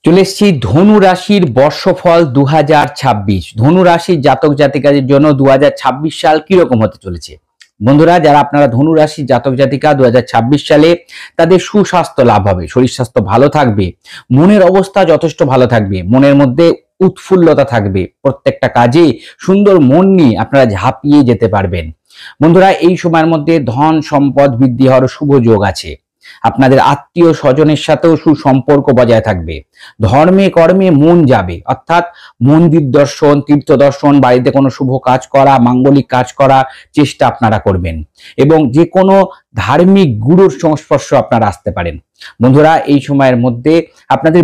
চলে এসেছি ধনু রাশির বর্ষফল 2026। ধনু রাশির জাতক জাতিকাদের জন্য 2026 সাল কিরকম হতে চলেছে। বন্ধুরা, যারা আপনারা ধনু রাশির জাতক জাতিকা 2026 সালে তাদের সুস্বাস্থ্য লাভ হবে, শরীর স্বাস্থ্য ভালো থাকবে, মনের অবস্থা যথেষ্ট ভালো থাকবে, মনের মধ্যে উৎফুল্লতা থাকবে, প্রত্যেকটা কাজে সুন্দর মন নিয়ে আপনারা ঝাঁপিয়ে যেতে পারবেন। বন্ধুরা, এই সময়ের মধ্যে ধন সম্পদ বৃদ্ধি হওয়ার শুভ যোগ আছে। আপনাদের আত্মীয় স্বজনের সাথেও সুসম্পর্ক বজায় থাকবে। ধর্মে কর্মে মন যাবে, অর্থাৎ মন্দির দর্শন, তীর্থ দর্শন, বাড়িতে কোনো শুভ কাজ করা, মাঙ্গলিক কাজ করা চেষ্টা আপনারা করবেন এবং যে কোনো ধার্মিক গুরুর সংস্পর্শ আপনারা আসতে পারেন। বন্ধুরা, এই সময়ের মধ্যে আপনাদের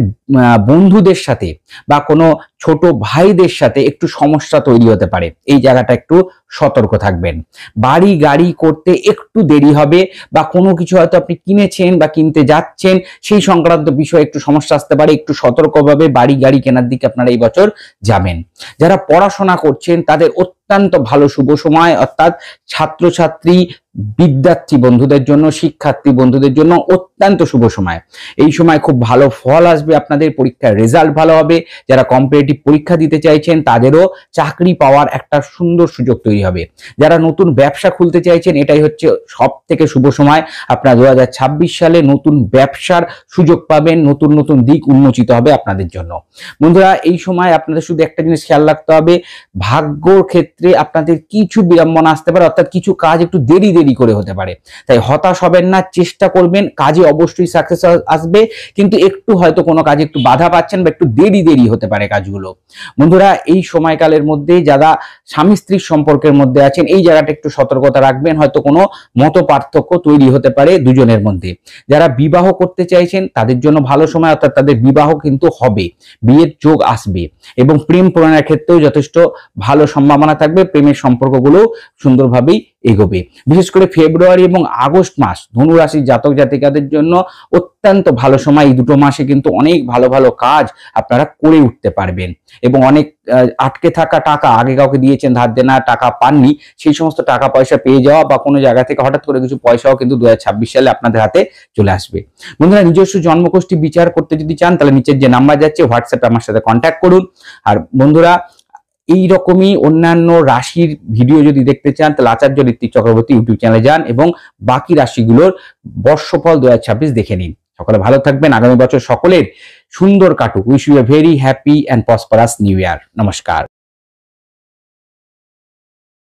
বন্ধুদের সাথে বা কোনো ছোট ভাইদের সাথে একটু সমস্যা তৈরি হতে পারে, এই জায়গাটা একটু সতর্ক থাকবেন। বাড়ি গাড়ি করতে একটু দেরি হবে বা কোনো কিছু হয়তো আপনি কিনেছেন বা কিনতে যাচ্ছেন, সেই সংক্রান্ত বিষয়ে একটু সমস্যা আসতে পারে। একটু সতর্কভাবে বাড়ি গাড়ি কেনার দিকে আপনারা এই বছর যাবেন। যারা পড়াশোনা করছেন তাদের অত্যন্ত ভালো শুভ সময়, অর্থাৎ ছাত্রছাত্রী বিদ্যার্থী বন্ধুদের জন্য, শিক্ষার্থী বন্ধুদের জন্য অত্যন্ত শুভ সময়। এই সময় খুব ভালো ফল আসবে, আপনাদের পরীক্ষার রেজাল্ট ভালো হবে। যারা কম্পিটিটিভ পরীক্ষা দিতে চাইছেন তাদেরও চাকরি পাওয়ার একটা সুন্দর সুযোগ তৈরি হবে। যারা নতুন ব্যবসা খুলতে চাইছেন, এটাই হচ্ছে সব থেকে শুভ সময়। আপনারা 2026 সালে নতুন ব্যবসার সুযোগ পাবেন, নতুন নতুন দিক উন্মোচিত হবে আপনাদের জন্য। বন্ধুরা, এই সময় আপনাদের শুধু একটা জিনিস খেয়াল রাখতে হবে, ভাগ্যর ক্ষেত্রে আপনাদের কিছু বিড়ম্বনা আসতে পারে, অর্থাৎ কিছু কাজ একটু দেরি করে হতে পারে। তাই হতাশ হবেন না, চেষ্টা করবেন, কাজে অবশ্যই সাকসেস আসবে, কিন্তু একটু হয়তো কোনো কাজে একটু বাধা পাচ্ছেন বা একটু দেরি হতে পারে কাজগুলো। বন্ধুরা, এই সময়কালের মধ্যে যারা স্বামী স্ত্রীর সম্পর্কের মধ্যে আছেন, এই জায়গাটা একটু সতর্কতা রাখবেন, হয়তো কোনো মত পার্থক্য তৈরি হতে পারে দুজনের মধ্যে। যারা বিবাহ করতে চাইছেন তাদের জন্য ভালো সময়, অর্থাৎ তাদের বিবাহ কিন্তু হবে, বিয়ের যোগ আসবে এবং প্রেম প্রণয়ের ক্ষেত্রেও যথেষ্ট ভালো সম্ভাবনা থাকবে। প্রেমের সম্পর্কগুলো সুন্দরভাবেই এগোবে। বিশেষ করে ফেব্রুয়ারি এবং আগস্ট মাস ধনু রাশির জাতক জাতিকাদের জন্য অত্যন্ত ভালো সময়। এই দুটো মাসে কিন্তু অনেক ভালো ভালো কাজ আপনারা করে উঠতে পারবেন এবং অনেক আটকে থাকা টাকা, আগে কাউকে দিয়েছেন ধার দেনা, টাকা পাননি, সেই সমস্ত টাকা পয়সা পেয়ে যাওয়া বা কোনো জায়গা থেকে হঠাৎ করে কিছু পয়সাও কিন্তু 2026 সালে আপনাদের হাতে চলে আসবে। বন্ধুরা, নিজস্ব জন্মকুষ্টি বিচার করতে যদি চান তাহলে নিচের যে নাম্বার যাচ্ছে হোয়াটসঅ্যাপে আমার সাথে কন্ট্যাক্ট করুন। আর বন্ধুরা, এই রকমই অন্যান্য রাশির ভিডিও যদি দেখতে চান তাহলে আচার্য ঋত্বিক চক্রবর্তী ইউটিউব চ্যানেলে যান এবং বাকি রাশিগুলোর বর্ষফল 2026 দেখে নিন। সকলে ভালো থাকবেন, আগামী বছর সকলের সুন্দর কাটুক। Wish you a very happy and prosperous new year. নমস্কার।